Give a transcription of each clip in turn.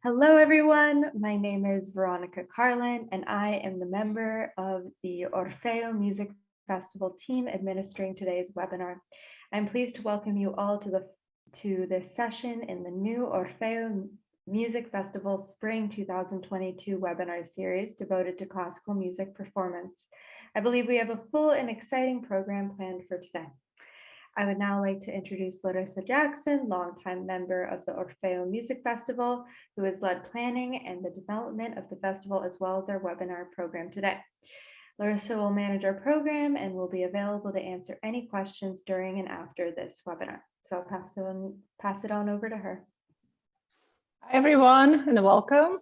Hello, everyone. My name is Veronica Carlin, and I am the member of the Orfeo Music Festival team administering today's webinar. I'm pleased to welcome you all to this session in the new Orfeo Music Festival Spring 2022 webinar series devoted to classical music performance. I believe we have a full and exciting program planned for today. I would now like to introduce Larissa Jackson, longtime member of the Orfeo Music Festival, who has led planning and the development of the festival as well as our webinar program today. Larissa will manage our program and will be available to answer any questions during and after this webinar. So I'll pass it on over to her. Hi, everyone, and welcome.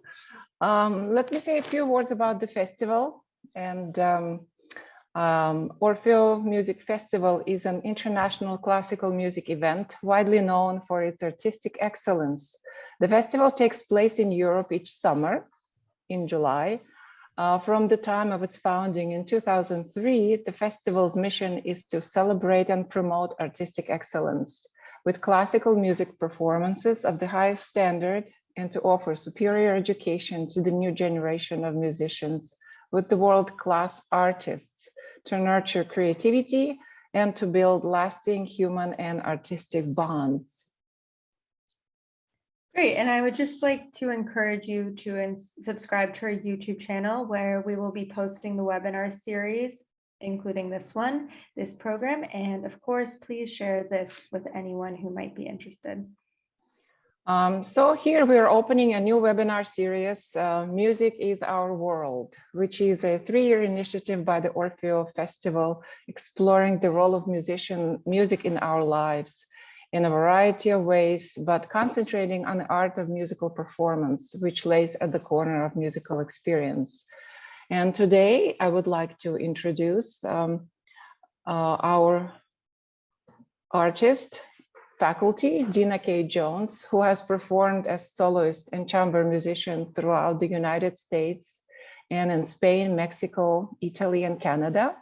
Let me say a few words about the festival. And Orfeo Music Festival is an international classical music event widely known for its artistic excellence. The festival takes place in Europe each summer in July. From the time of its founding in 2003, the festival's mission is to celebrate and promote artistic excellence with classical music performances of the highest standard and to offer superior education to the new generation of musicians with the world-class artists, to nurture creativity and to build lasting human and artistic bonds. Great, and I would just like to encourage you to subscribe to our YouTube channel where we will be posting the webinar series, including this one, this program, and of course, please share this with anyone who might be interested. So here we are opening a new webinar series, Music is Our World, which is a 3-year initiative by the Orfeo Festival, exploring the role of music in our lives in a variety of ways, but concentrating on the art of musical performance, which lays at the corner of musical experience. And today I would like to introduce our artist, faculty, Dena K. Jones, who has performed as soloist and chamber musician throughout the United States and in Spain, Mexico, Italy, and Canada.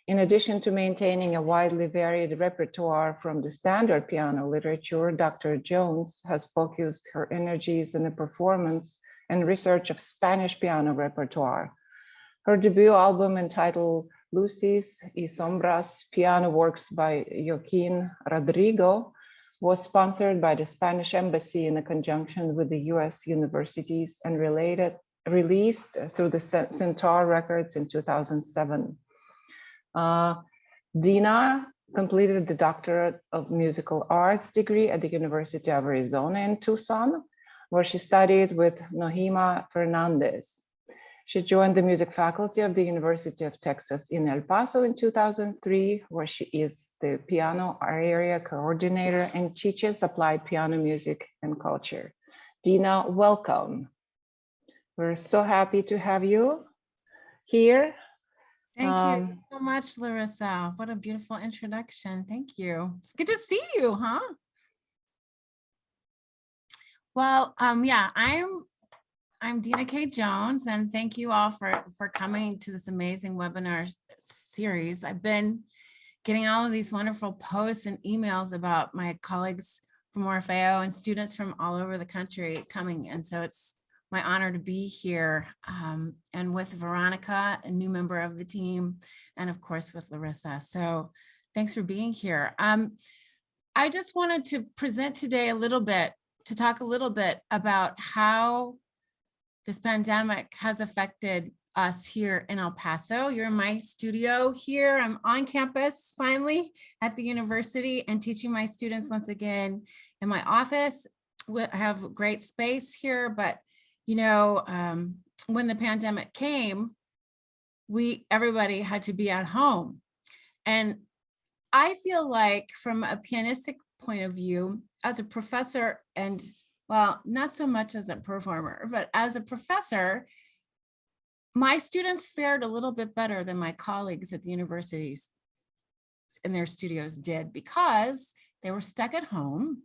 In addition to maintaining a widely varied repertoire from the standard piano literature, Dr. Jones has focused her energies in the performance and research of Spanish piano repertoire. Her debut album entitled Luces y Sombras, Piano Works by Joaquin Rodrigo, was sponsored by the Spanish Embassy in conjunction with the US universities and released through the Centaur Records in 2007. Dena completed the Doctorate of Musical Arts degree at the University of Arizona in Tucson, where she studied with Nohima Fernandez. She joined the music faculty of the University of Texas in El Paso in 2003, where she is the piano area coordinator and teaches applied piano music and culture. Dena, welcome. We're so happy to have you here. Thank you so much, Larissa. What a beautiful introduction. Thank you. It's good to see you, huh? Well, yeah, I'm Dena K. Jones, and thank you all for coming to this amazing webinar series. I've been getting all of these wonderful posts and emails about my colleagues from Orfeo and students from all over the country coming, and so it's my honor to be here and with Veronica, a new member of the team, and of course with Larissa. So thanks for being here. I just wanted to present today to talk a little bit about how this pandemic has affected us here in El Paso. You're in my studio here. I'm on campus finally at the university and teaching my students once again in my office. I have great space here, but you know, when the pandemic came, everybody had to be at home. And I feel like from a pianistic point of view, as a professor and well, not so much as a performer, but as a professor, my students fared a little bit better than my colleagues at the universities in their studios did because they were stuck at home.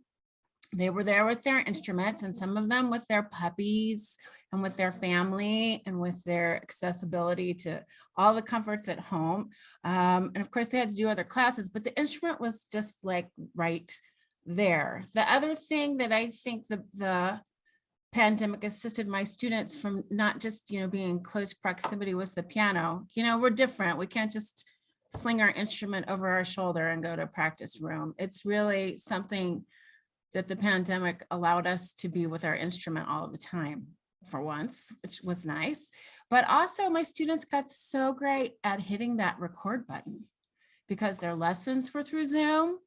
They were there with their instruments and some of them with their puppies and with their family and with their accessibility to all the comforts at home. And of course they had to do other classes, but the instrument was just like right there. The other thing that I think the pandemic assisted my students from not just, being in close proximity with the piano. We're different. We can't just sling our instrument over our shoulder and go to a practice room. It's really something that the pandemic allowed us to be with our instrument all the time for once, which was nice. But also my students got so great at hitting that record button because their lessons were through Zoom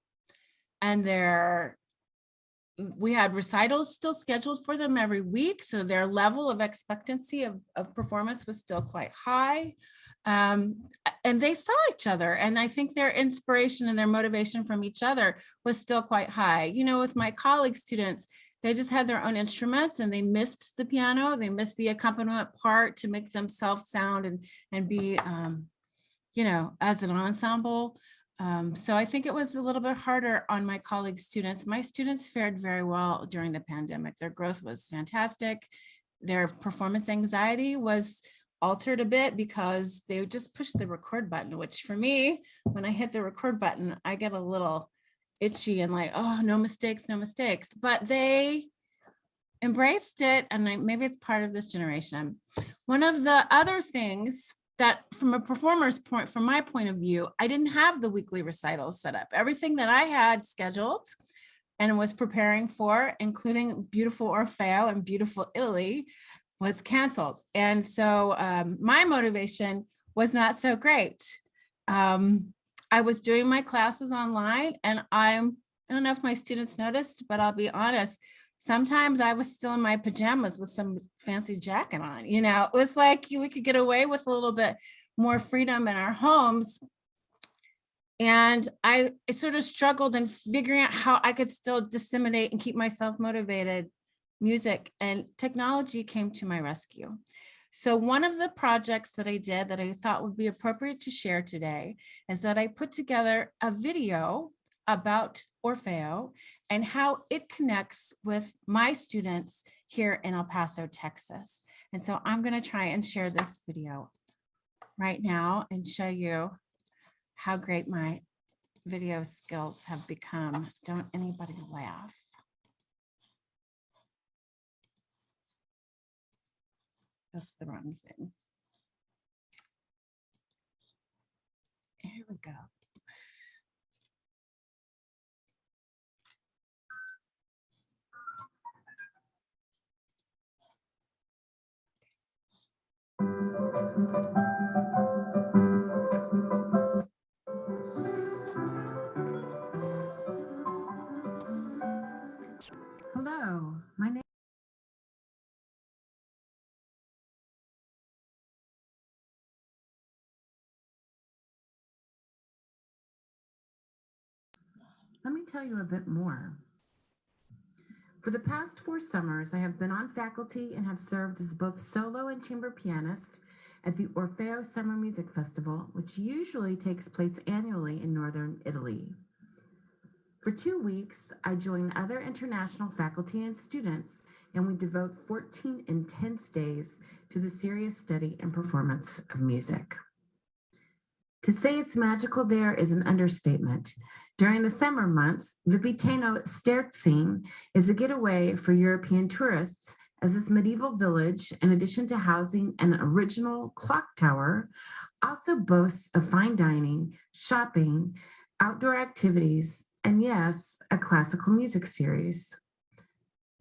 and we had recitals still scheduled for them every week. So their level of expectancy of performance was still quite high. And they saw each other. And I think their inspiration and their motivation from each other was still quite high. With my colleague students, they just had their own instruments and they missed the piano. They missed the accompaniment part to make themselves sound and be, as an ensemble. So I think it was a little bit harder on my colleague students. My students fared very well during the pandemic. Their growth was fantastic. Their performance anxiety was altered a bit because they just pushed the record button, which for me, when I hit the record button, I get a little itchy and like, oh, no mistakes, no mistakes. But they embraced it, and maybe it's part of this generation. One of the other things that from a performer's point, from my point of view, I didn't have the weekly recitals set up. Everything that I had scheduled and was preparing for, including beautiful Orfeo and beautiful Italy, was canceled. And so my motivation was not so great. I was doing my classes online, and I don't know if my students noticed, but I'll be honest, sometimes I was still in my pajamas with some fancy jacket on. It was like we could get away with a little bit more freedom in our homes. And I sort of struggled in figuring out how I could still disseminate and keep myself motivated music, and technology came to my rescue. So one of the projects that I did that I thought would be appropriate to share today is that I put together a video about Orfeo and how it connects with my students here in El Paso, Texas. And so I'm going to try and share this video right now and show you how great my video skills have become. Don't anybody laugh. That's the wrong thing. Here we go. Hello, my name. Let me tell you a bit more. For the past 4 summers, I have been on faculty and have served as both solo and chamber pianist at the Orfeo Summer Music Festival, which usually takes place annually in northern Italy. For 2 weeks, I join other international faculty and students, and we devote 14 intense days to the serious study and performance of music. To say it's magical there is an understatement. During the summer months, Vipiteno Sterzing is a getaway for European tourists, as this medieval village, in addition to housing an original clock tower, also boasts of fine dining, shopping, outdoor activities, and yes, a classical music series.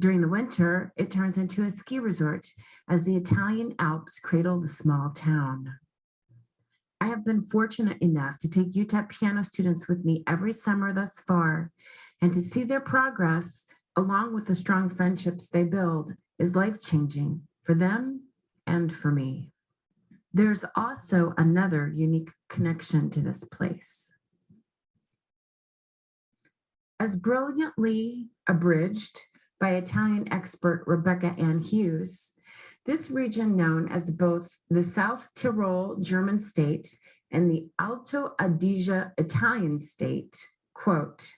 During the winter, it turns into a ski resort as the Italian Alps cradle the small town. I have been fortunate enough to take UTEP piano students with me every summer thus far, and to see their progress, along with the strong friendships they build, is life-changing for them and for me. There's also another unique connection to this place. As brilliantly abridged by Italian expert Rebecca Ann Hughes, this region, known as both the South Tyrol German state and the Alto Adige Italian state, quote,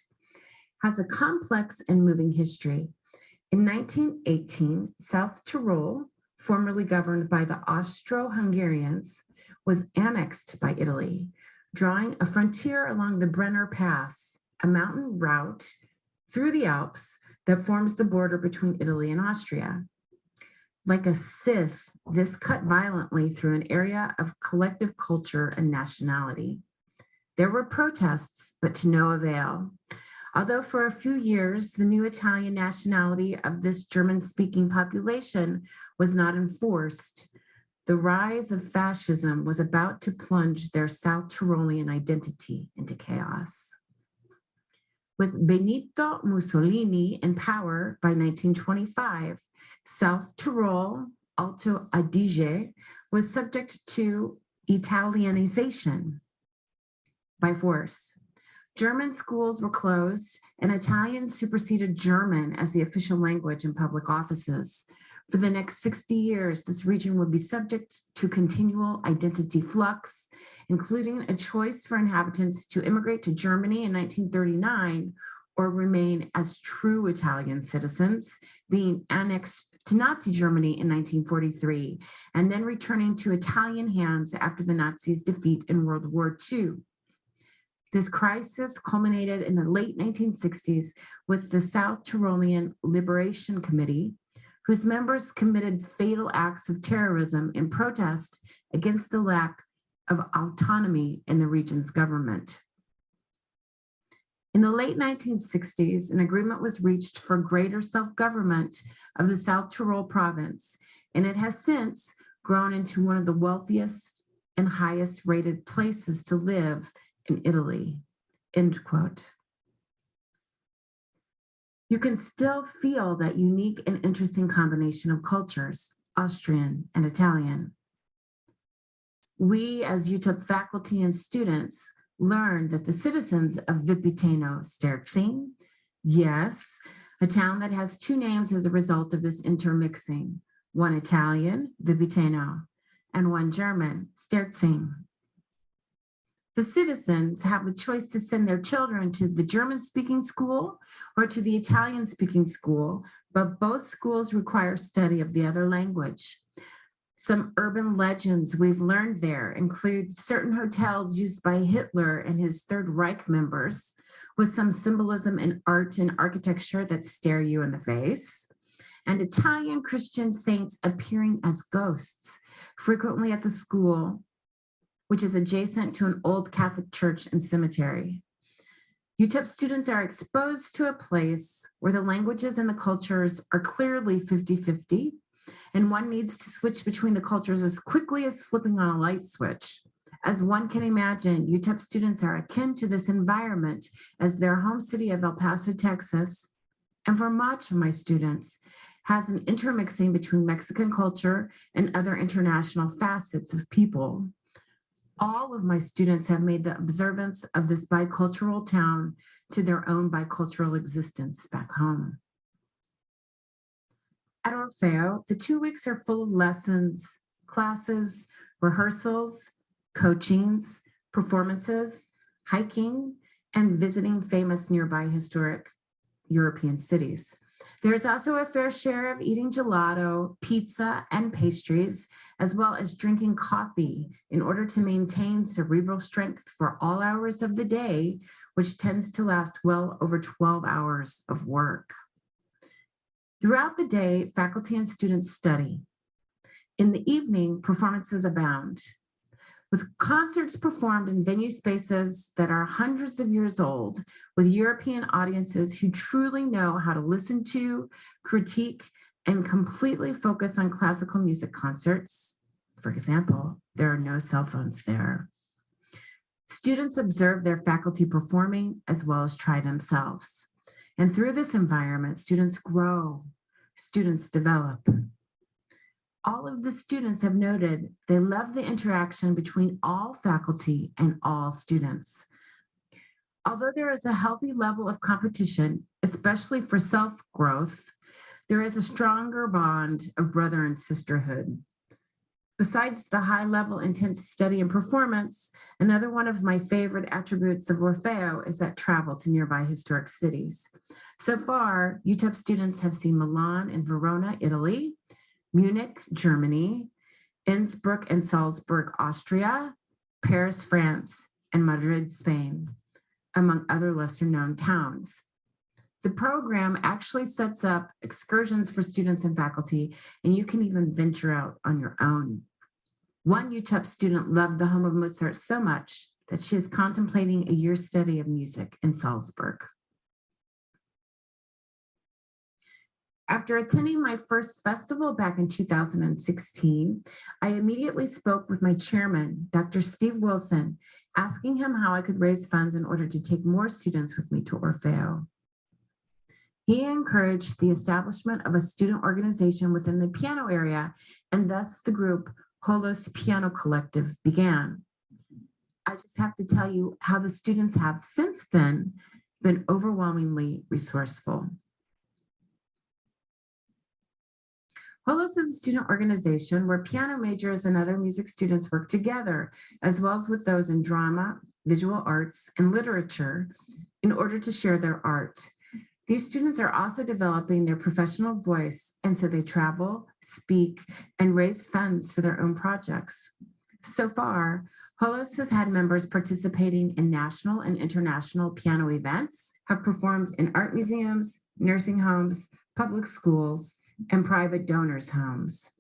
has a complex and moving history. In 1918, South Tyrol, formerly governed by the Austro-Hungarians, was annexed by Italy, drawing a frontier along the Brenner Pass, a mountain route through the Alps that forms the border between Italy and Austria. Like a scythe, this cut violently through an area of collective culture and nationality. There were protests, but to no avail. Although for a few years, the new Italian nationality of this German-speaking population was not enforced, the rise of fascism was about to plunge their South Tyrolean identity into chaos. With Benito Mussolini in power by 1925, South Tyrol, Alto Adige, was subject to Italianization by force. German schools were closed, and Italian superseded German as the official language in public offices. For the next 60 years, this region would be subject to continual identity flux, including a choice for inhabitants to immigrate to Germany in 1939 or remain as true Italian citizens, being annexed to Nazi Germany in 1943, and then returning to Italian hands after the Nazis' defeat in World War II. This crisis culminated in the late 1960s with the South Tyrolean Liberation Committee, whose members committed fatal acts of terrorism in protest against the lack of autonomy in the region's government. In the late 1960s, an agreement was reached for greater self-government of the South Tyrol province, and it has since grown into one of the wealthiest and highest rated places to live in Italy, end quote. You can still feel that unique and interesting combination of cultures, Austrian and Italian. We, as UTEP faculty and students, learned that the citizens of Vipiteno Sterzing, yes, a town that has two names as a result of this intermixing, one Italian, Vipiteno, and one German, Sterzing. The citizens have the choice to send their children to the German-speaking school or to the Italian-speaking school, but both schools require study of the other language. Some urban legends we've learned there include certain hotels used by Hitler and his Third Reich members, with some symbolism in art and architecture that stare you in the face, and Italian Christian saints appearing as ghosts, frequently at the school, which is adjacent to an old Catholic church and cemetery. UTEP students are exposed to a place where the languages and the cultures are clearly 50-50, and one needs to switch between the cultures as quickly as flipping on a light switch. As one can imagine, UTEP students are akin to this environment as their home city of El Paso, Texas, and for much of my students, has an intermixing between Mexican culture and other international facets of people. All of my students have made the observance of this bicultural town to their own bicultural existence back home. At Orfeo, the 2 weeks are full of lessons, classes, rehearsals, coachings, performances, hiking, and visiting famous nearby historic European cities. There is also a fair share of eating gelato, pizza, and pastries, as well as drinking coffee in order to maintain cerebral strength for all hours of the day, which tends to last well over 12 hours of work. Throughout the day, faculty and students study. In the evening, performances abound. With concerts performed in venue spaces that are hundreds of years old, with European audiences who truly know how to listen to, critique, and completely focus on classical music concerts. For example, there are no cell phones there. Students observe their faculty performing as well as try themselves. And through this environment, students grow, students develop. All of the students have noted they love the interaction between all faculty and all students. Although there is a healthy level of competition, especially for self-growth, there is a stronger bond of brother and sisterhood. Besides the high-level intense study and performance, another one of my favorite attributes of Orfeo is that travel to nearby historic cities. So far, UTEP students have seen Milan and Verona, Italy, Munich, Germany, Innsbruck and Salzburg, Austria, Paris, France, and Madrid, Spain, among other lesser known towns. The program actually sets up excursions for students and faculty, and you can even venture out on your own. One UTEP student loved the home of Mozart so much that she is contemplating a year's study of music in Salzburg. After attending my first festival back in 2016, I immediately spoke with my chairman, Dr. Steve Wilson, asking him how I could raise funds in order to take more students with me to Orfeo. He encouraged the establishment of a student organization within the piano area, and thus the group Holos Piano Collective began. I just have to tell you how the students have since then been overwhelmingly resourceful. Holos is a student organization where piano majors and other music students work together, as well as with those in drama, visual arts, and literature, in order to share their art. These students are also developing their professional voice, and so they travel, speak, and raise funds for their own projects. So far, Holos has had members participating in national and international piano events, have performed in art museums, nursing homes, public schools, and private donors' homes.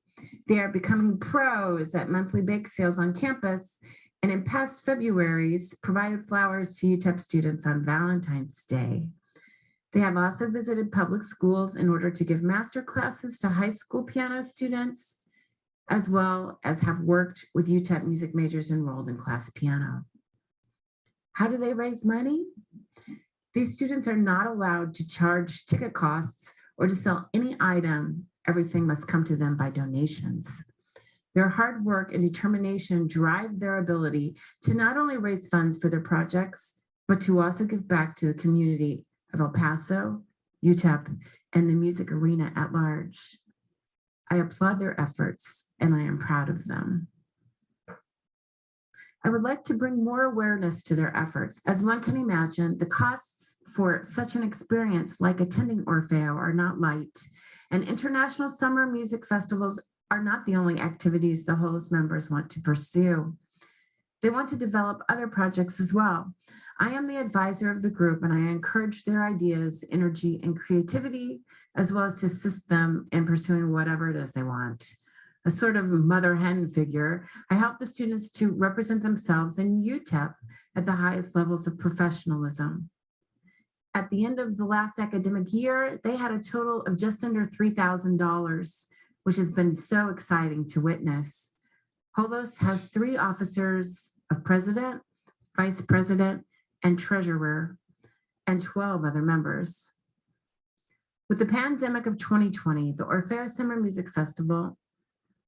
They are becoming pros at monthly bake sales on campus, and in past Februarys, provided flowers to UTEP students on Valentine's Day. They have also visited public schools in order to give master classes to high school piano students, as well as have worked with UTEP music majors enrolled in class piano. How do they raise money? These students are not allowed to charge ticket costs or to sell any item. Everything must come to them by donations. Their hard work and determination drive their ability to not only raise funds for their projects, but to also give back to the community of El Paso, UTEP, and the music arena at large. I applaud their efforts, and I am proud of them. I would like to bring more awareness to their efforts. As one can imagine, the costs for such an experience like attending Orfeo are not light, and international summer music festivals are not the only activities the Holos members want to pursue. They want to develop other projects as well. I am the advisor of the group, and I encourage their ideas, energy, and creativity, as well as to assist them in pursuing whatever it is they want. A sort of mother hen figure, I help the students to represent themselves in UTEP at the highest levels of professionalism. At the end of the last academic year, they had a total of just under $3,000, which has been so exciting to witness. Holos has 3 officers of president, vice president, and treasurer, and 12 other members. With the pandemic of 2020, the Orfeo Summer Music Festival,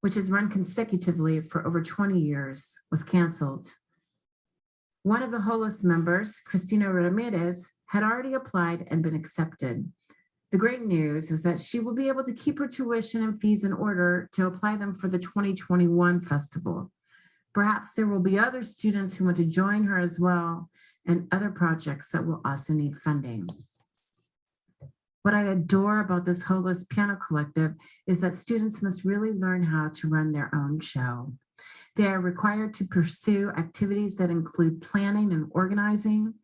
which has run consecutively for over 20 years, was canceled. One of the Holos members, Cristina Ramirez, had already applied and been accepted. The great news is that she will be able to keep her tuition and fees in order to apply them for the 2021 festival. Perhaps there will be other students who want to join her as well, and other projects that will also need funding. What I adore about this Holos Piano Collective is that students must really learn how to run their own show. They are required to pursue activities that include planning and organizing,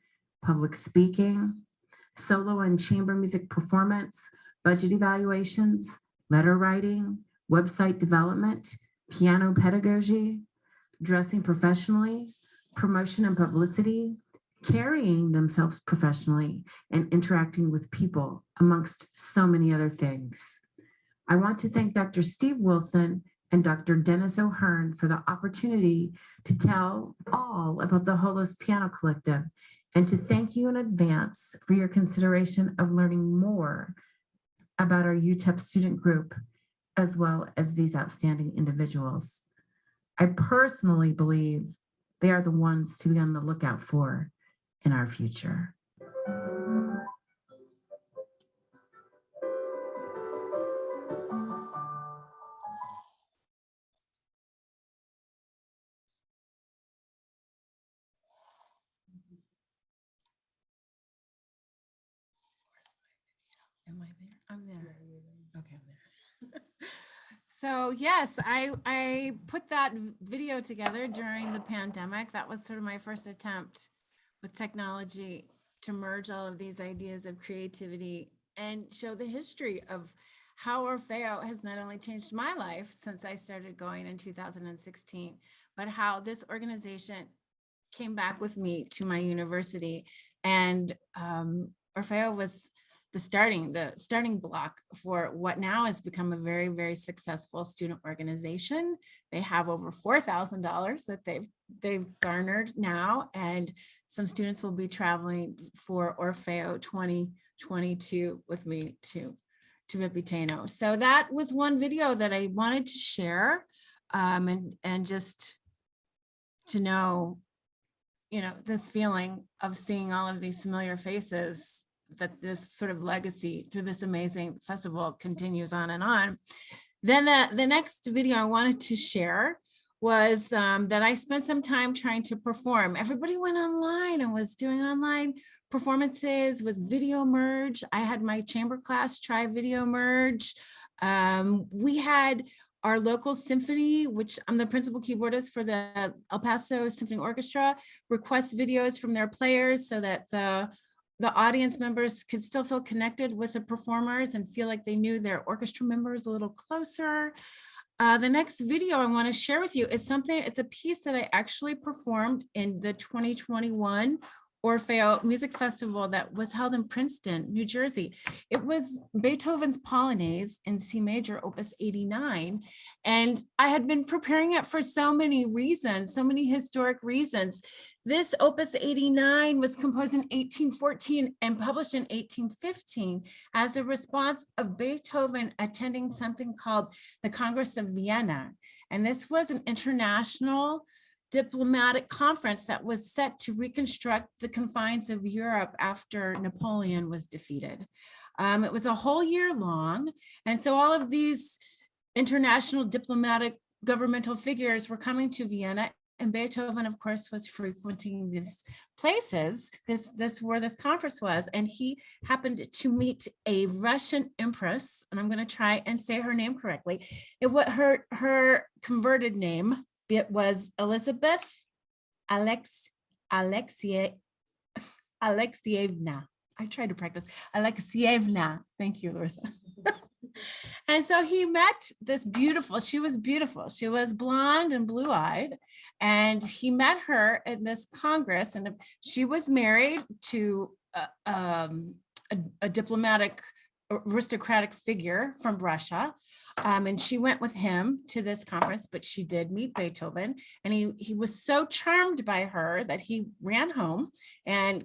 public speaking, solo and chamber music performance, budget evaluations, letter writing, website development, piano pedagogy, dressing professionally, promotion and publicity, carrying themselves professionally, and interacting with people, amongst so many other things. I want to thank Dr. Steve Wilson and Dr. Dennis O'Hearn for the opportunity to tell all about the Holos Piano Collective, and to thank you in advance for your consideration of learning more about our UTEP student group, as well as these outstanding individuals. I personally believe they are the ones to be on the lookout for in our future. Am I there? I'm there. Okay, I'm there. So yes, I put that video together during the pandemic. That was sort of my first attempt with technology to merge all of these ideas of creativity and show the history of how Orfeo has not only changed my life since I started going in 2016, but how this organization came back with me to my university. And Orfeo was the starting block for what now has become a very, very successful student organization. They have over $4,000 that they've garnered now, and some students will be traveling for Orfeo 2022 with me to Vipiteno. So that was one video that I wanted to share, and just to know, this feeling of seeing all of these familiar faces, that this sort of legacy through this amazing festival continues on and on. Then the next video I wanted to share was that I spent some time trying to perform. Everybody went online and was doing online performances with video merge. I had my chamber class try video merge. We had our local symphony, which I'm the principal keyboardist for the El Paso Symphony Orchestra, request videos from their players so that the audience members could still feel connected with the performers and feel like they knew their orchestra members a little closer. The next video I want to share with you is it's a piece that I actually performed in the 2021 Orfeo Music Festival that was held in Princeton, New Jersey. It was Beethoven's Polonaise in C major, Opus 89. And I had been preparing it for so many reasons, so many historic reasons. This Opus 89 was composed in 1814 and published in 1815 as a response of Beethoven attending something called the Congress of Vienna. And this was an international diplomatic conference that was set to reconstruct the confines of Europe after Napoleon was defeated. It was a whole year long. And so all of these international diplomatic governmental figures were coming to Vienna, and Beethoven, of course, was frequenting these places, this where this conference was. And he happened to meet a Russian empress, and I'm going to try and say her name correctly. Her converted name, it was Elizabeth Alexievna. I tried to practice. Alexievna. Thank you, Larissa. And so he met this she was beautiful. She was blonde and blue-eyed. And he met her in this Congress. And she was married to a diplomatic, aristocratic figure from Russia. And she went with him to this conference, but she did meet Beethoven, and he was so charmed by her that he ran home and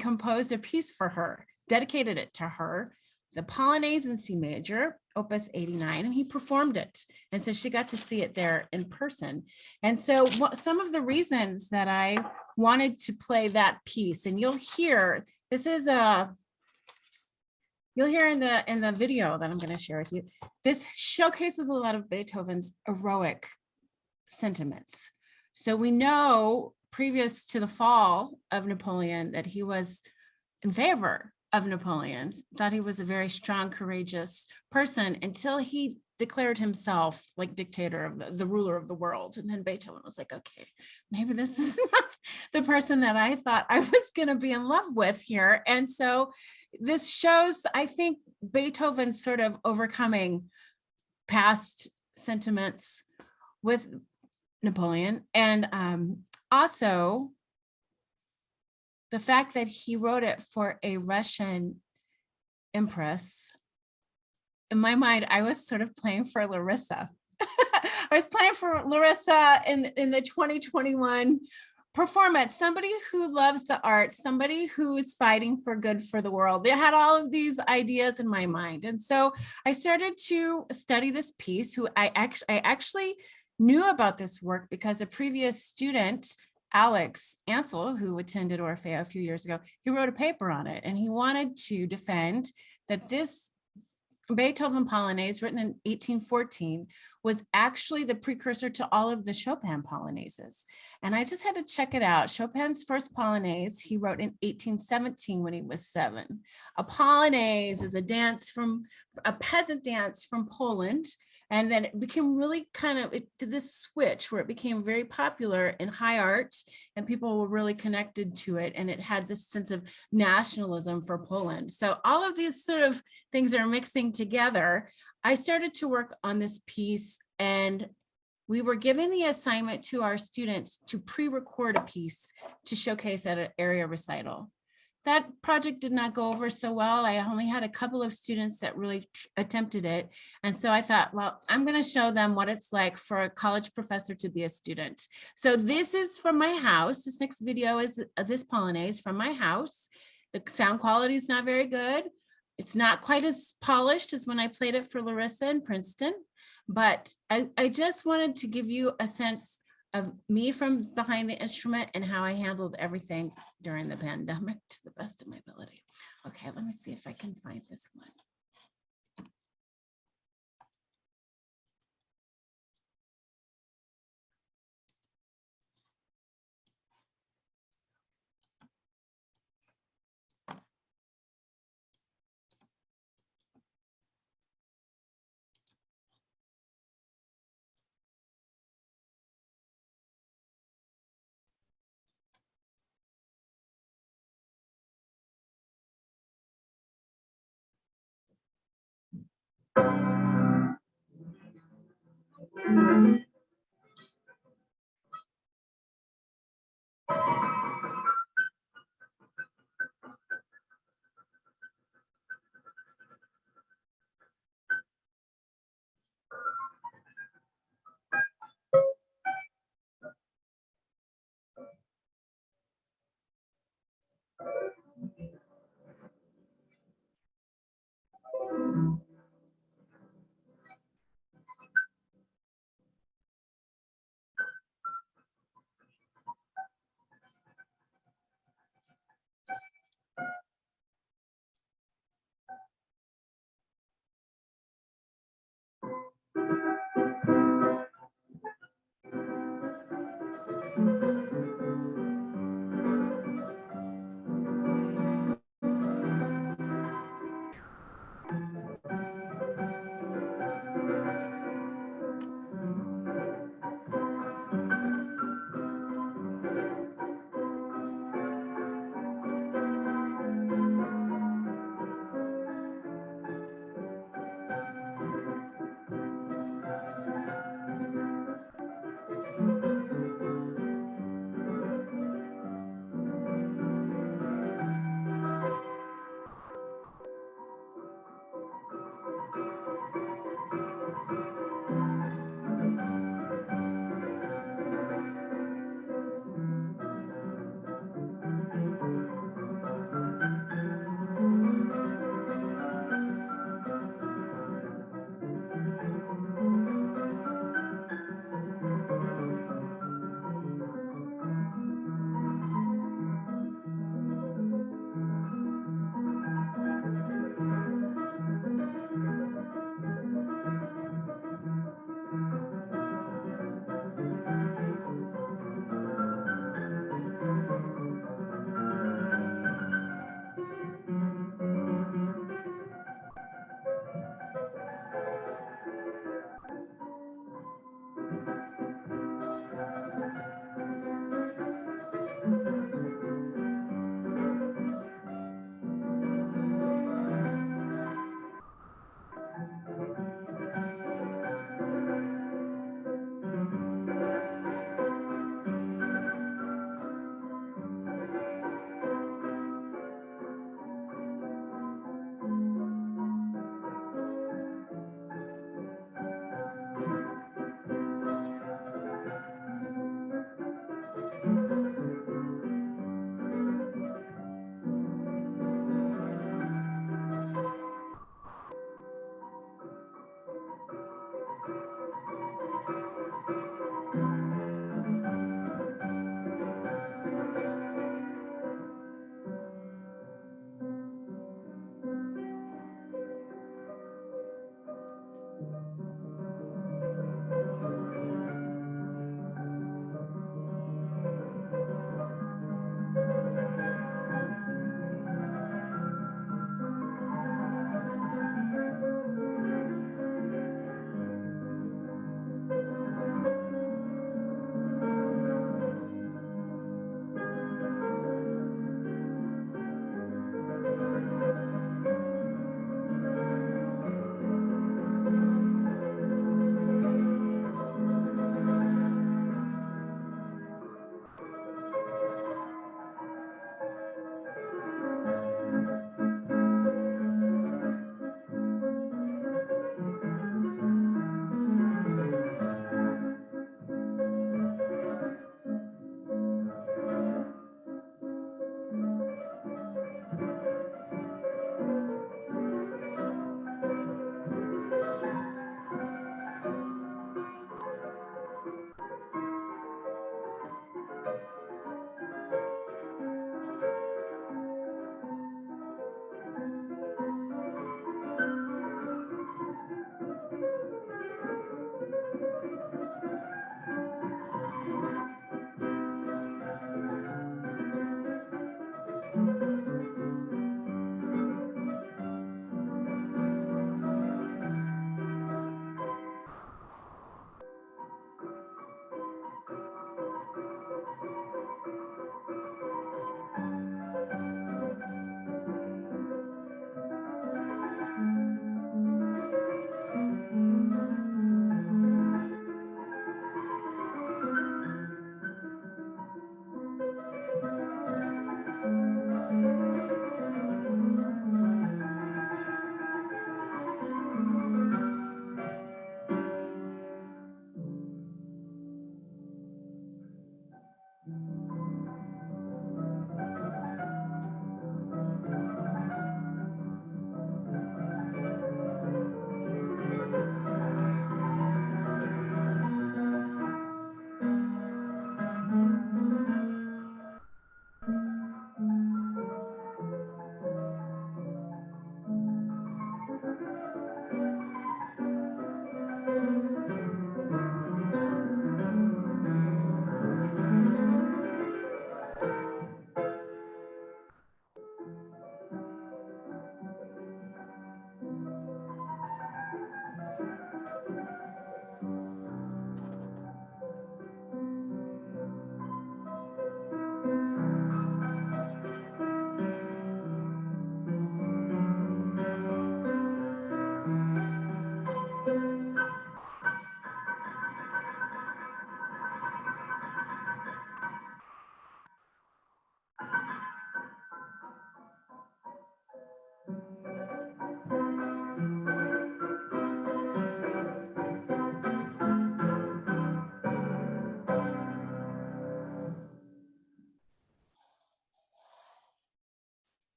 composed a piece for her, dedicated it to her, the Polonaise in C major, Opus 89, and he performed it. And so she got to see it there in person. And so some of the reasons that I wanted to play that piece, and you'll hear, you'll hear in the video that I'm going to share with you, this showcases a lot of Beethoven's heroic sentiments. So we know previous to the fall of Napoleon that he was in favor of Napoleon, thought he was a very strong, courageous person until he declared himself like dictator of the ruler of the world. And then Beethoven was like, okay, maybe this is not the person that I thought I was going to be in love with here. And so this shows, I think, Beethoven sort of overcoming past sentiments with Napoleon. And also the fact that he wrote it for a Russian empress. In my mind, I was sort of playing for Larissa. I was playing for Larissa in the 2021 performance, somebody who loves the arts, somebody who is fighting for good for the world. They had all of these ideas in my mind. And so I started to study this piece, who I actually knew about this work because a previous student, Alex Ansel, who attended Orfeo a few years ago, he wrote a paper on it, and he wanted to defend that this Beethoven Polonaise, written in 1814, was actually the precursor to all of the Chopin Polonaises. And I just had to check it out. Chopin's first Polonaise he wrote in 1817 when he was 7. A Polonaise is a peasant dance from Poland. And then it became really it did this switch where it became very popular in high art and people were really connected to it. And it had this sense of nationalism for Poland. So all of these sort of things are mixing together. I started to work on this piece, and we were given the assignment to our students to pre-record a piece to showcase at an area recital. That project did not go over so well. I only had a couple of students that really attempted it. And so I thought, well, I'm going to show them what it's like for a college professor to be a student. So this is from my house. This next video is this Polonaise from my house. The sound quality is not very good. It's not quite as polished as when I played it for Larissa in Princeton, but I just wanted to give you a sense of me from behind the instrument and how I handled everything during the pandemic to the best of my ability. Okay, let me see if I can find this one.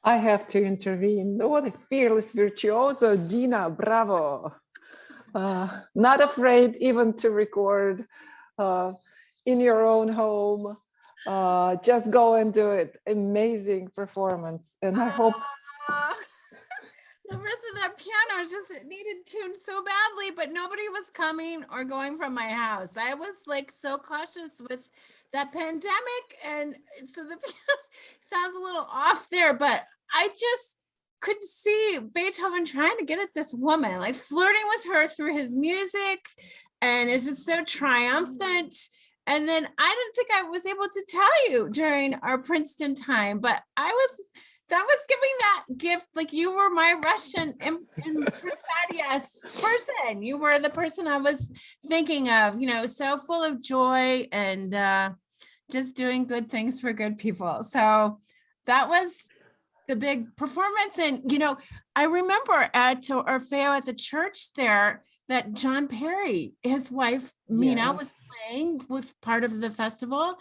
I have to intervene. What a fearless virtuoso, Dena, bravo. Not afraid even to record in your own home. Just go and do it. Amazing performance. And I hope Larissa, that piano just needed tuned so badly, but nobody was coming or going from my house. I was like so cautious with that pandemic, and so the piano sounds a little off there, but I just could see Beethoven trying to get at this woman, like flirting with her through his music, and it's just so triumphant. And then I didn't think I was able to tell you during our Princeton time, but that was giving that gift, like you were my Russian impresarias person. You were the person I was thinking of, so full of joy and just doing good things for good people. So that was the big performance. And, I remember at Orfeo at the church there that John Perry, his wife, Mina, was playing with part of the festival.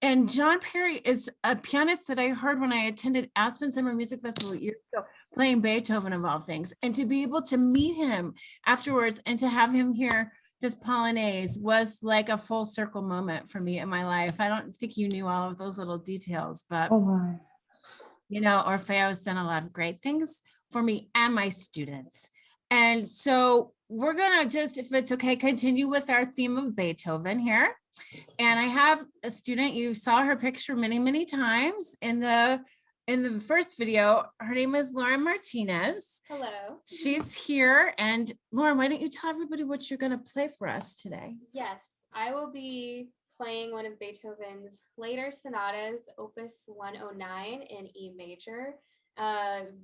And John Perry is a pianist that I heard when I attended Aspen Summer Music Festival years ago, playing Beethoven of all things. And to be able to meet him afterwards and to have him hear this Polonaise was like a full circle moment for me in my life. I don't think you knew all of those little details, but oh my. Orfeo has done a lot of great things for me and my students. And so we're gonna just, if it's okay, continue with our theme of Beethoven here. And I have a student, you saw her picture many, many times in the first video. Her name is Lauren Martinez. Hello. She's here. And Lauren, why don't you tell everybody what you're going to play for us today? Yes, I will be playing one of Beethoven's later sonatas, Opus 109 in E major.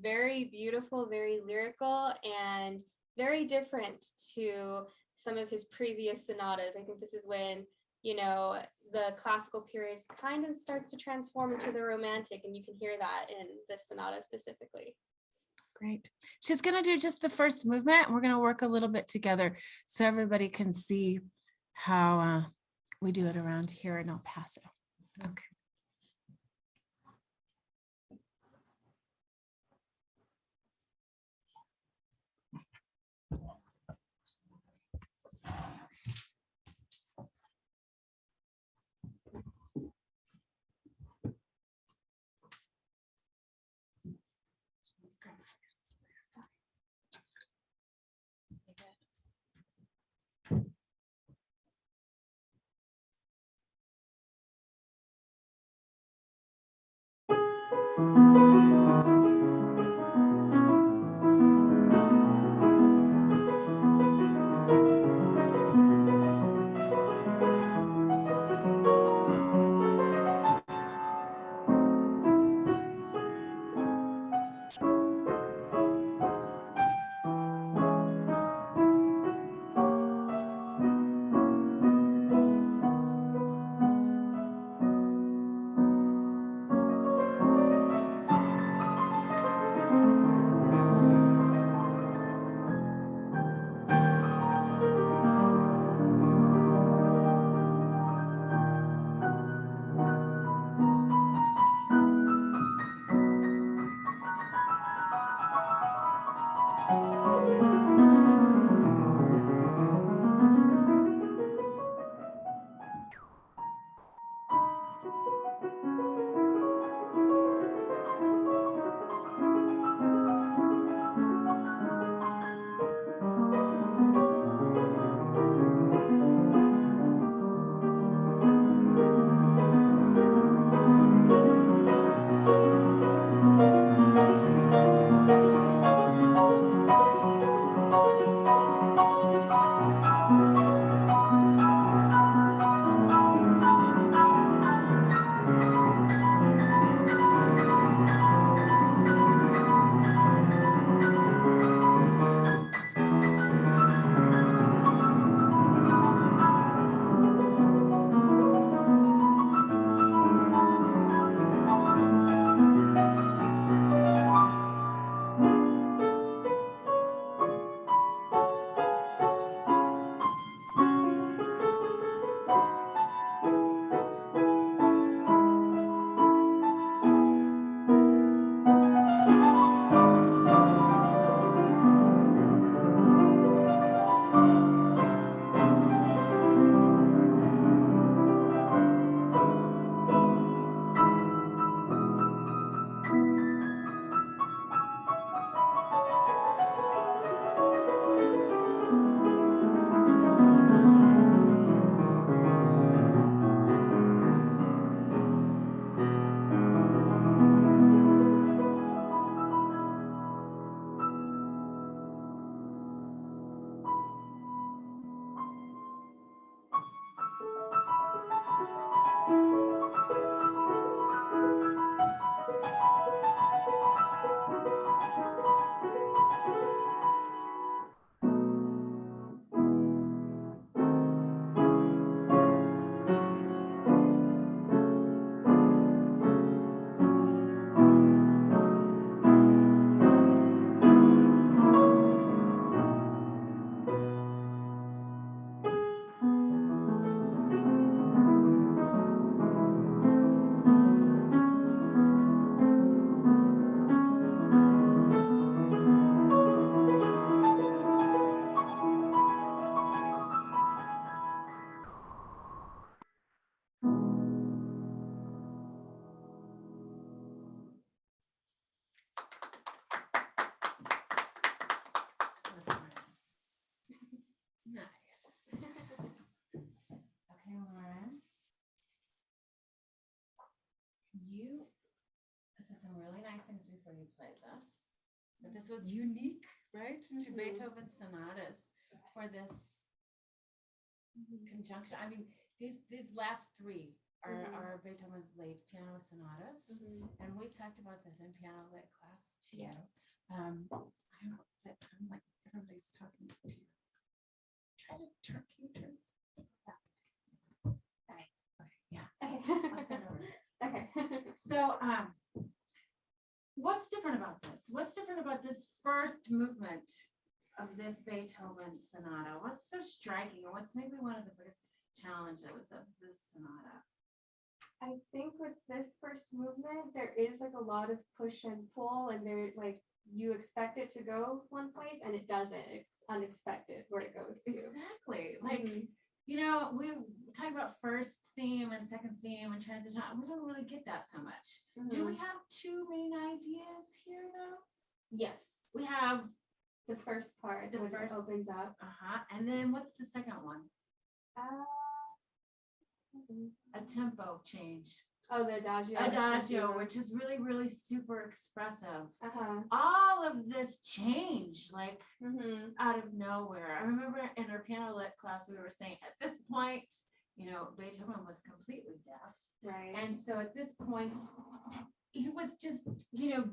Very beautiful, very lyrical, and very different to some of his previous sonatas. I think this is when the classical period kind of starts to transform into the romantic, and you can hear that in this sonata specifically. Great. She's going to do just the first movement. We're going to work a little bit together so everybody can see how we do it around here in El Paso. Okay. this was unique, right, to Mhm. Beethoven sonatas for this conjunction. I mean, these last three are Beethoven's late piano sonatas, and we talked about this in piano lit class too. Yes. I don't know that I'm like everybody's talking to you. Try to turn. Can you turn? Okay. Okay. Yeah. Okay. I'll stand over. Okay. So, what's different about this? What's different about this first movement of this Beethoven sonata? What's so striking, or what's maybe one of the biggest challenges of this sonata? I think with this first movement, there is like a lot of push and pull, and there like you expect it to go one place and it doesn't. It's unexpected where it goes to. Exactly. Like, Mhm. you know, we talk about first theme and second theme and transition. We don't really get that so much. Do we have two main ideas here though? Yes. We have The first part, The when first- it opens up. and then what's the second one? A tempo change. Oh, the Adagio. Adagio, which is really, really super expressive. Uh-huh. All of this change, like Mm-hmm. out of nowhere. I remember in our piano lit class, we were saying at this point, you know, Beethoven was completely deaf. Right. And so at this point, he was just, you know,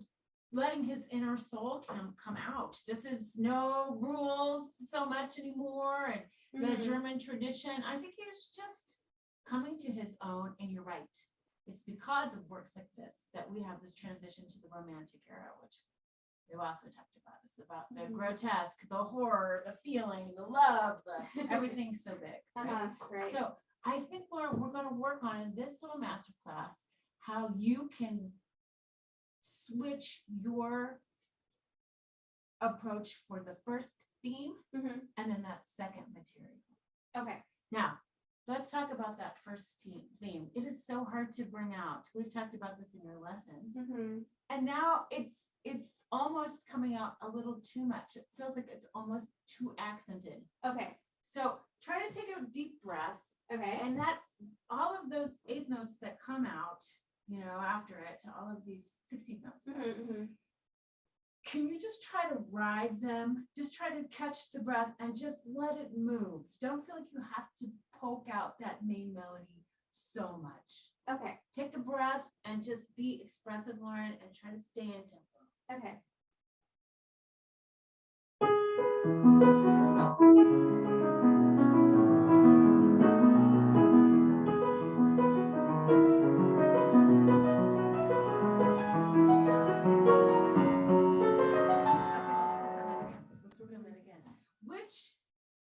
letting his inner soul come out. This is no rules so much anymore. And the Mhm. German tradition, I think he was just coming to his own. And you're right. It's because of works like this that we have this transition to the Romantic era, which we've also talked about. It's about the Mhm. grotesque, the horror, the feeling, the love, everything's so big. Right? Uh-huh. Right. So I think, Laura, we're going to work on in this little masterclass how you can switch your approach for the first theme Mhm. and then that second material. Okay. Now, let's talk about that first theme. It is so hard to bring out. We've talked about this in your lessons. Mm-hmm. And now it's almost coming out a little too much. It feels like it's almost too accented. Okay. So try to take a deep breath, Okay. and that all of those eighth notes that come out, you know, after it, to all of these 16th notes. Mm-hmm. Can you just try to ride them? Just try to catch the breath and just let it move. Don't feel like you have to poke out that main melody so much. Okay. Take a breath and just be expressive, Lauren, and try to stay in tempo. Okay. Just go.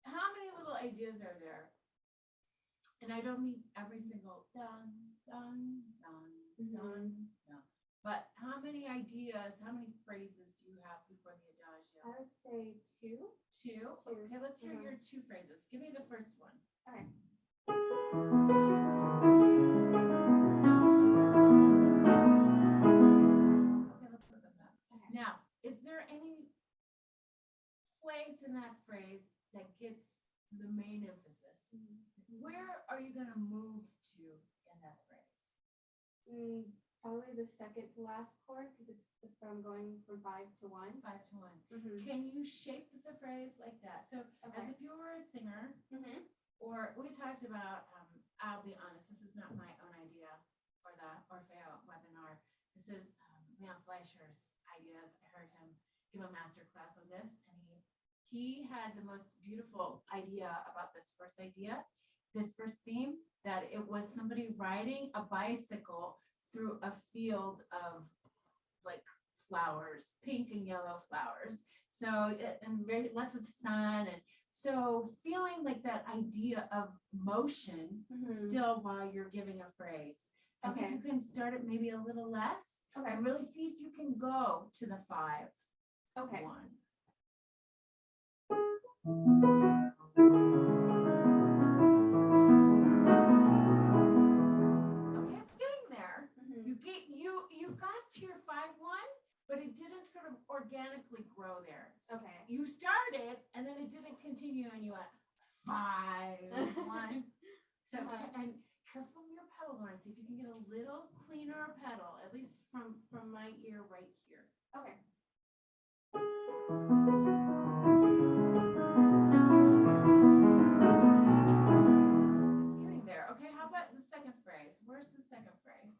How many little ideas are there? And I don't mean every single dun, dun, dun, dun, dun. But how many ideas, how many phrases do you have before the adagio? I would say two. Two? Two. Okay, let's hear your two phrases. Give me the first one. Okay. Okay, let's look at that. Okay. Now, is there any place in that phrase that gets the main emphasis? Where are you going to move to in that phrase? Probably the second to last chord, because it's from going from 5 to 1. 5 to 1. Mm-hmm. Can you shape the phrase like that? So as if you were a singer, Mm-hmm. or we talked about, I'll be honest, this is not my own idea for the Orfeo webinar. This is Leon Fleischer's ideas. I heard him give a master class on this, and he had the most beautiful idea about this first theme, that it was somebody riding a bicycle through a field of like flowers, pink and yellow flowers. So, and very less of sun. And so feeling like that idea of motion still while you're giving a phrase. I think you can start it maybe a little less and really see if you can go to the 5. Okay. 1. Okay, it's getting there. You got to your 5-1, but it didn't sort of organically grow there. Okay. You started and then it didn't continue, and you went 5-1. So and careful of your pedal, Lauren. See if you can get a little cleaner pedal, at least from my ear right here. Okay. It's getting there. Okay, how about the second phrase? Where's the second phrase?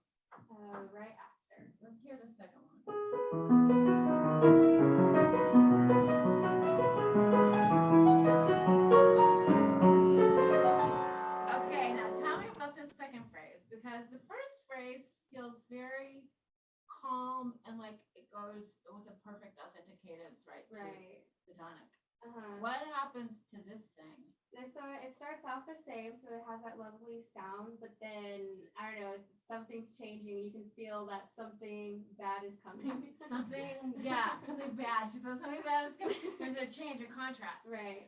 Right after. Let's hear the second one. Okay, now tell me about this second phrase, because the first phrase feels very calm and like it goes with a perfect authentic cadence, right? Right. To the tonic. Uh-huh. What happens to this thing? So it starts off the same, so it has that lovely sound, but then I don't know, something's changing. You can feel that something bad is coming. Something, yeah, something bad. She says something bad is coming. There's a change, a contrast. Right.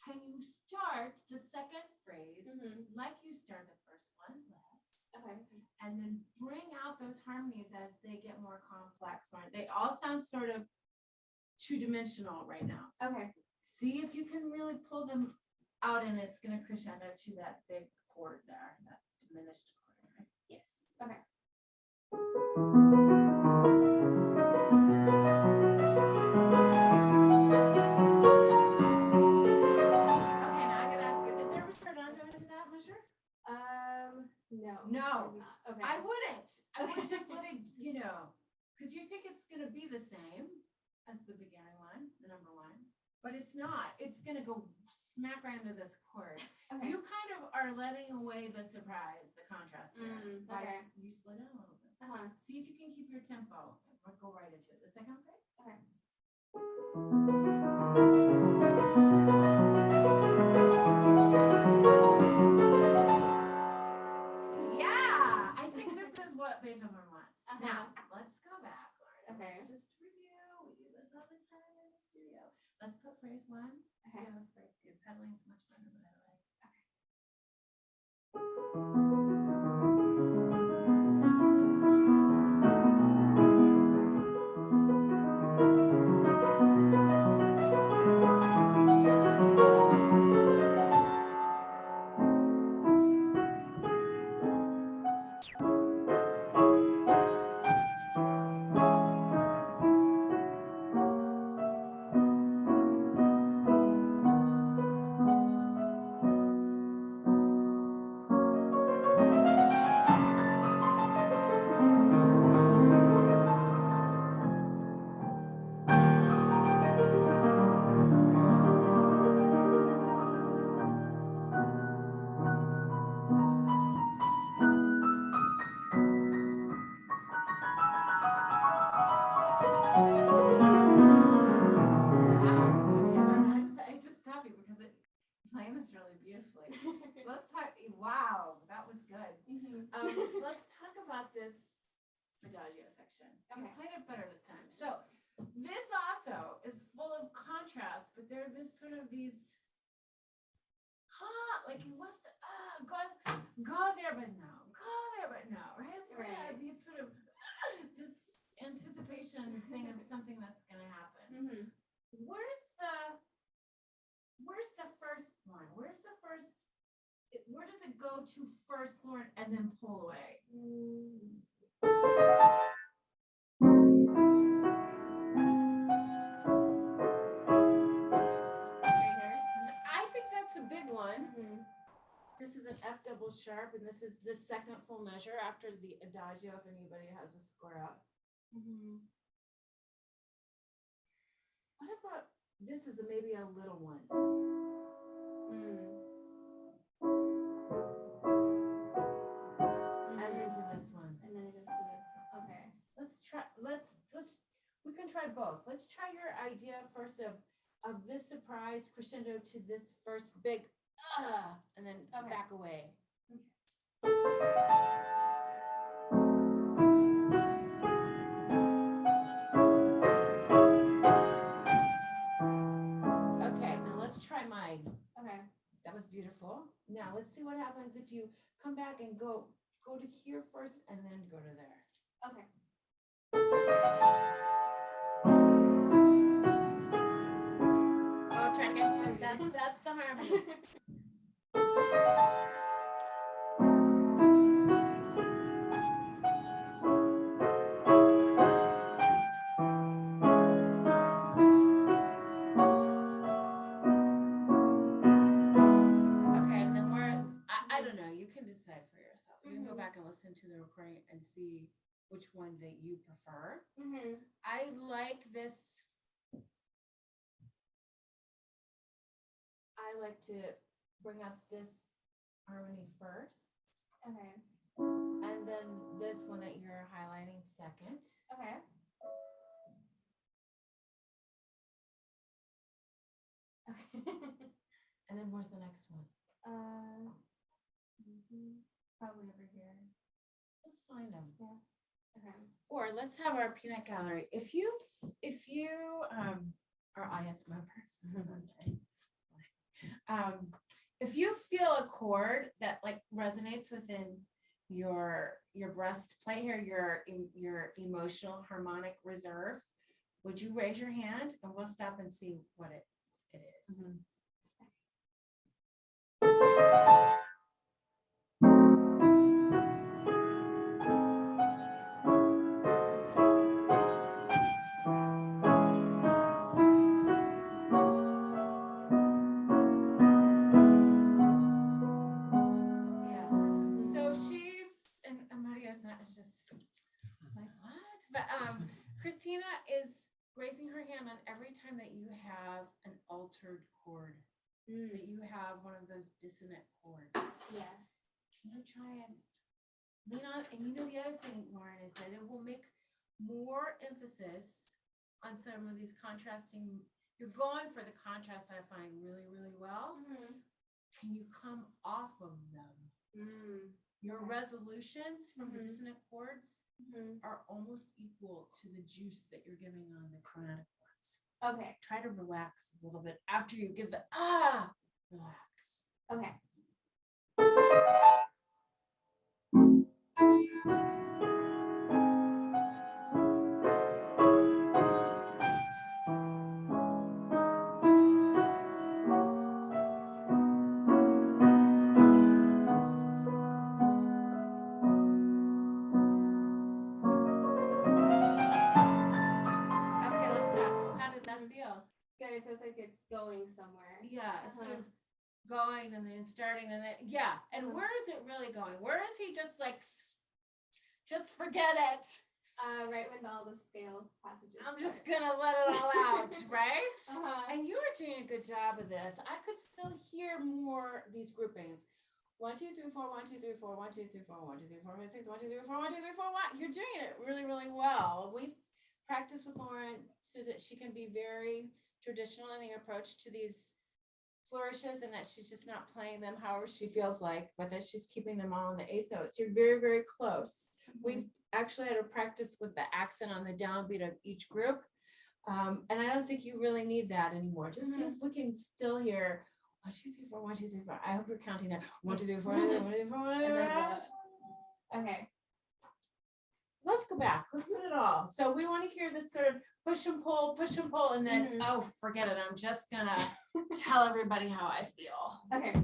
Can you start the second phrase Mhm. like you start the first one, less, Okay. and then bring out those harmonies as they get more complex? Right? They all sound sort of two-dimensional right now. Okay. See if you can really pull them out, and it's going to crescendo to that big chord there, that diminished chord. Right? Yes. Okay. Okay, now I gotta ask you, is there a retardando into that measure? No. No. There's not. Okay. I wouldn't. I would just let it, because you think it's gonna be the same as the beginning one, the number one, but it's not. It's gonna go smack right into this chord. Okay. You kind of are letting away the surprise, the contrast there. by okay. You slow down a little bit. Uh-huh. See if you can keep your tempo. Or go right into it. The second phrase. Okay. Yeah, I think this is what Beethoven wants. Uh-huh. Now, let's go back, Lauren. Okay. Let's just review. We do this all the time in the studio. Let's put phrase one Okay. together with phrase two. Pedaling's much better than I like. I just stopped you because it playing this really beautifully. Let's talk. Wow, that was good. Let's talk about this Adagio section. You Okay. played it better this time. So this also is full of contrast, but there are this sort of these, like he wants to go there, but no, go there, but no, right? So Right. these sort of this anticipation thing of something that's going to happen. Mm-hmm. Where's the first one? Where does it go to first, Lauren, and then pull away? Right here. I think that's a big one. Mm-hmm. This is an F double sharp, and this is the second full measure after the Adagio, if anybody has a score out. Mm-hmm. What about this is maybe a little one? And then to this one. And then it goes to this. Okay. We can try both. Let's try your idea first of this surprise crescendo to this first big and then Okay. back away. Okay, now let's try mine. Okay. That was beautiful. Now let's see what happens if you come back and go to here first and then go to there. Okay. Oh, try it again. That's the harmony. back and listen to the recording and see which one that you prefer. Mm-hmm. I like this. I like to bring up this harmony first, Okay. and then this one that you're highlighting second. Okay. Okay. And then where's the next one? Probably over here. Let's find them. Yeah. Okay. Or let's have our peanut gallery. If you are IS members, if you feel a chord that like resonates within your breast plate here, your emotional harmonic reserve, would you raise your hand and we'll stop and see what it is. Mhm. Yeah. So she's and Maria's not is just like what? But Christina is raising her hand on every time that you have an altered chord, that you have one of those dissonant chords. Yes. Can you try and lean on? And you know the other thing, Lauren, is that it will make more emphasis on some of these contrasting. You're going for the contrast, I find really, really well. Can you come off of them? Your resolutions from the dissonant chords are almost equal to the juice that you're giving on the chromatic ones. Okay. Try to relax a little bit after you give the relax. Okay. Okay, let's talk. How did that feel? Good. It feels like it's going somewhere. Yeah, it's sort of going and then starting and then yeah. And where is it really going? Where is he just like just forget it? Right when all the scale passages. I'm just start. gonna let it all out, right? Uh-huh. And you are doing a good job of this. I could still hear more these groupings. 1, 2, 3, 4, 1, 2, 3, 4, 1, 2, 3, 4, 1, 2, 3, 4, 5, 6, 1, 2, 3, 4, 1, 2, 3, 4, 1. You're doing it really, really well. We've practiced with Lauren so that she can be very traditional in the approach to these flourishes and that she's just not playing them however she feels like, but that she's keeping them all in the eighth notes. You're very, very close. We've actually had to practice with the accent on the downbeat of each group. And I don't think you really need that anymore. Just see if we can still hear 1, 2, 3, 4, 1, 2, 3, 4. I hope you're counting that. 1, 2, 3, 4, 1, 2, 3, 4, 1, 2, 3, 4, 1, 2, 3, 4. And then okay. Let's go back. Let's put it all. So we want to hear this sort of push and pull, and then, oh, forget it. I'm just gonna tell everybody how I feel. Okay.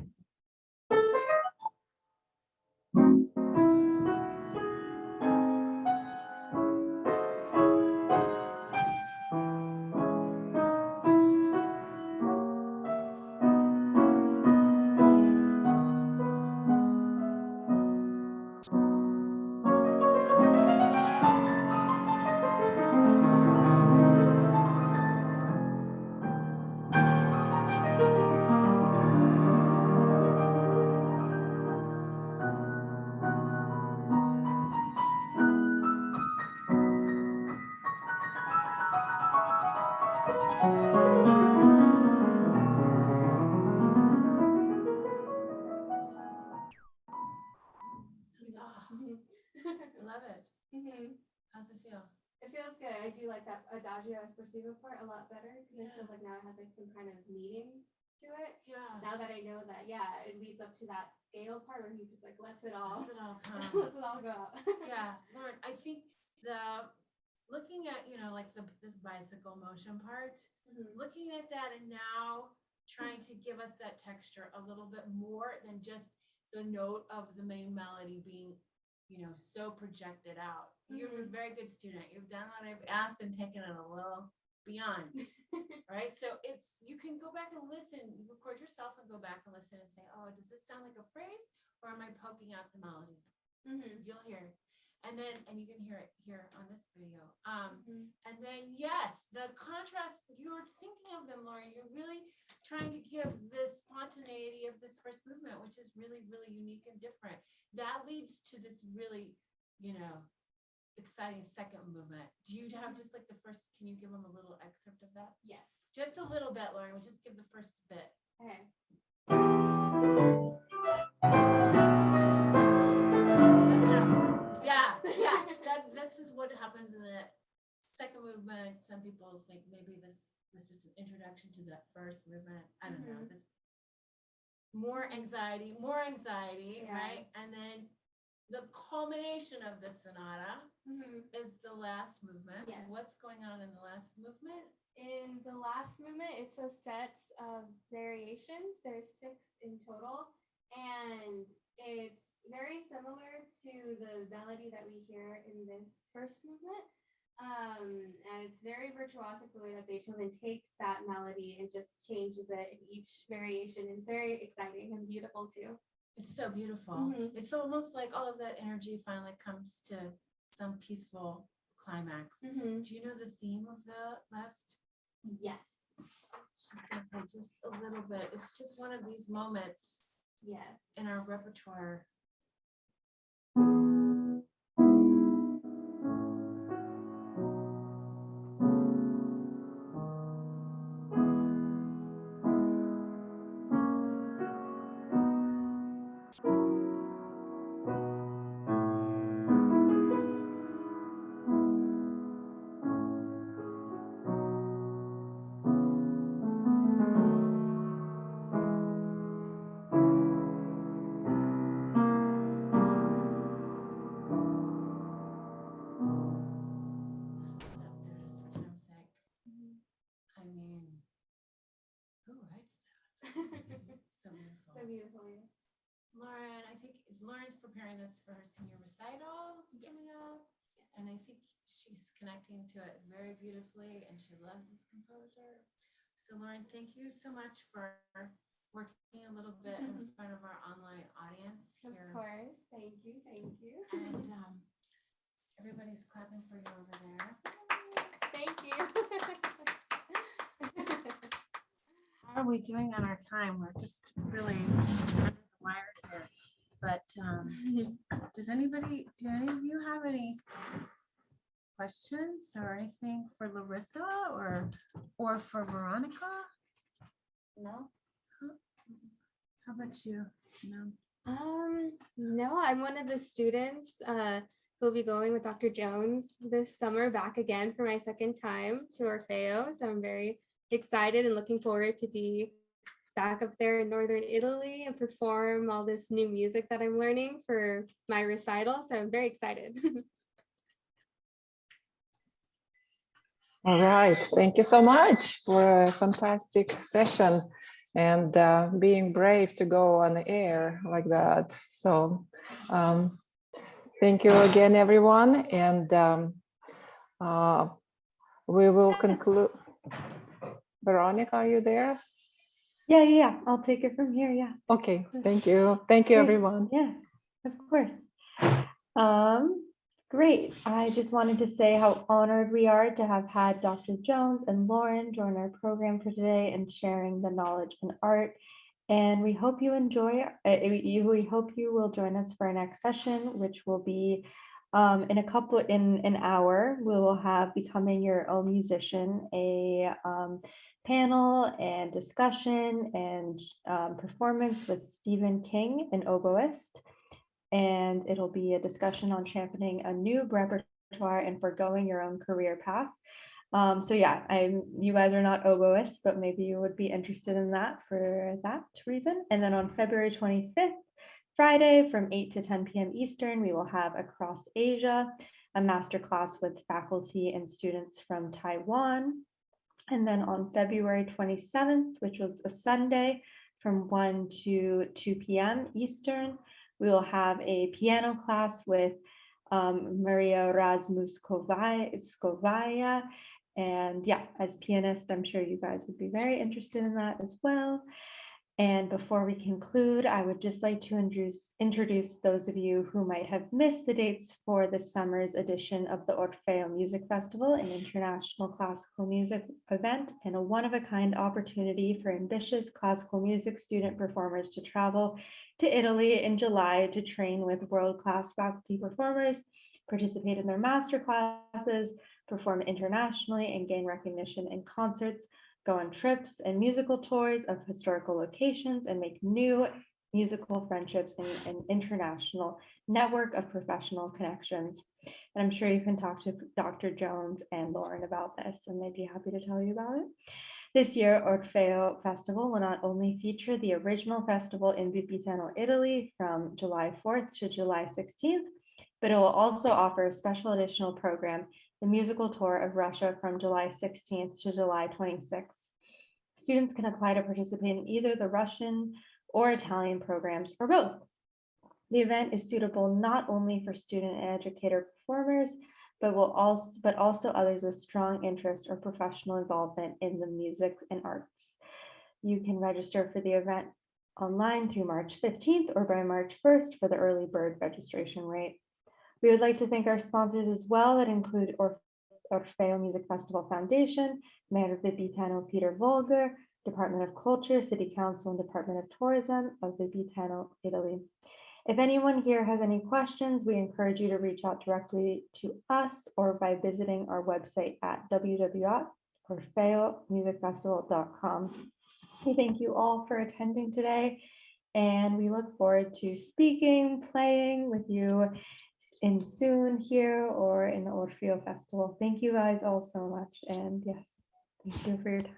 Love it. How's it feel? It feels good. I do like that Adagio espressivo part a lot better because I feel like now it has like some kind of meaning to it. Yeah. Now that I know that, yeah, it leads up to that scale part where he just like lets it all come. lets it all go out. Yeah, Lauren, I think looking at, like this bicycle motion part, looking at that and now trying to give us that texture a little bit more than just the note of the main melody being, so projected out. You're a very good student. You've done what I've asked and taken it a little beyond, right? So you can go back and listen, record yourself and go back and listen and say, oh, does this sound like a phrase or am I poking out the melody? You'll hear it. And you can hear it here on this video. And then, yes, the contrast, you're thinking of them, Lauren, you're really trying to give this spontaneity of this first movement, which is really, really unique and different. That leads to this really, exciting second movement. Do you have just like the first, can you give them a little excerpt of that? Yes. Just a little bit, Lauren, we'll just give the first bit. Okay. That's enough. Yeah. This is what happens in the second movement. Some people think maybe this was just an introduction to that first movement. I don't know. This more anxiety, Yeah. right? And then the culmination of the sonata is the last movement. Yes. What's going on in the last movement? In the last movement, it's a set of variations. There's 6 in total, and it's very similar to the melody that we hear in this first movement. And it's very virtuosic the way that Beethoven takes that melody and just changes it in each variation. It's very exciting and beautiful too. It's so beautiful. It's almost like all of that energy finally comes to some peaceful climax. Do you know the theme of the last? Yes. She's gonna play just a little bit. It's just one of these moments in our repertoire. So beautiful. Yes. Lauren, I think Lauren's preparing this for her senior recitals coming up. And I think she's connecting to it very beautifully and she loves this composer. So Lauren, thank you so much for working a little bit in front of our online audience here. Of course. Thank you. And everybody's clapping for you over there. Thank you. How are we doing on our time? We're just really under the wire here. But do any of you have any questions or anything for Larissa or for Veronica? No. How about you? No. No, I'm one of the students who'll be going with Dr. Jones this summer back again for my second time to Orfeo. So I'm very excited and looking forward to be back up there in northern Italy and perform all this new music that I'm learning for my recital. So I'm very excited. All right, thank you so much for a fantastic session and being brave to go on the air like that. So thank you again, everyone. And we will conclude. Veronica, are you there? Yeah. I'll take it from here. Yeah. Okay, thank you. Thank you, Great. everyone. Yeah, of course. Great. I just wanted to say how honored we are to have had Dr. Jones and Lauren join our program for today and sharing the knowledge and art. And we hope you enjoy. We hope you will join us for our next session, which will be in an hour. We will have Becoming Your Own Musician, a panel and discussion and performance with Stephen King, an oboist. And it'll be a discussion on championing a new repertoire and forgoing your own career path. So yeah, you guys are not oboists, but maybe you would be interested in that for that reason. And then on February 25th, Friday from 8 to 10 p.m. Eastern, we will have Across Asia, a masterclass with faculty and students from Taiwan. And then on February 27th, which was a Sunday from 1 to 2 p.m. Eastern, we will have a piano class with Maria Razmuskovaya. And yeah, as pianist, I'm sure you guys would be very interested in that as well. And before we conclude, I would just like to introduce those of you who might have missed the dates for the summer's edition of the Orfeo Music Festival, an international classical music event and a one-of-a-kind opportunity for ambitious classical music student performers to travel to Italy in July to train with world-class faculty performers, participate in their master classes, perform internationally, and gain recognition in concerts, go on trips and musical tours of historical locations, and make new musical friendships in an international network of professional connections. And I'm sure you can talk to Dr. Jones and Lauren about this, and they'd be happy to tell you about it. This year, Orfeo Festival will not only feature the original festival in Beethoven, Italy from July 4th to July 16th, but it will also offer a special additional program, the musical tour of Russia from July 16th to July 26th. Students can apply to participate in either the Russian or Italian programs or both. The event is suitable not only for student and educator performers, but also others with strong interest or professional involvement in the music and arts. You can register for the event online through March 15th or by March 1st for the early bird registration rate. We would like to thank our sponsors as well, that include Orfeo Music Festival Foundation, Mayor of the Beethoven Peter Volger, Department of Culture, City Council, and Department of Tourism of the Beethoven, Italy. If anyone here has any questions, we encourage you to reach out directly to us or by visiting our website at www.orfeomusicfestival.com. We thank you all for attending today, and we look forward to speaking, playing with you in soon here or in the Orfeo Festival. Thank you guys all so much. And yes, thank you for your time.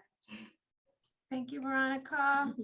Thank you, Veronica.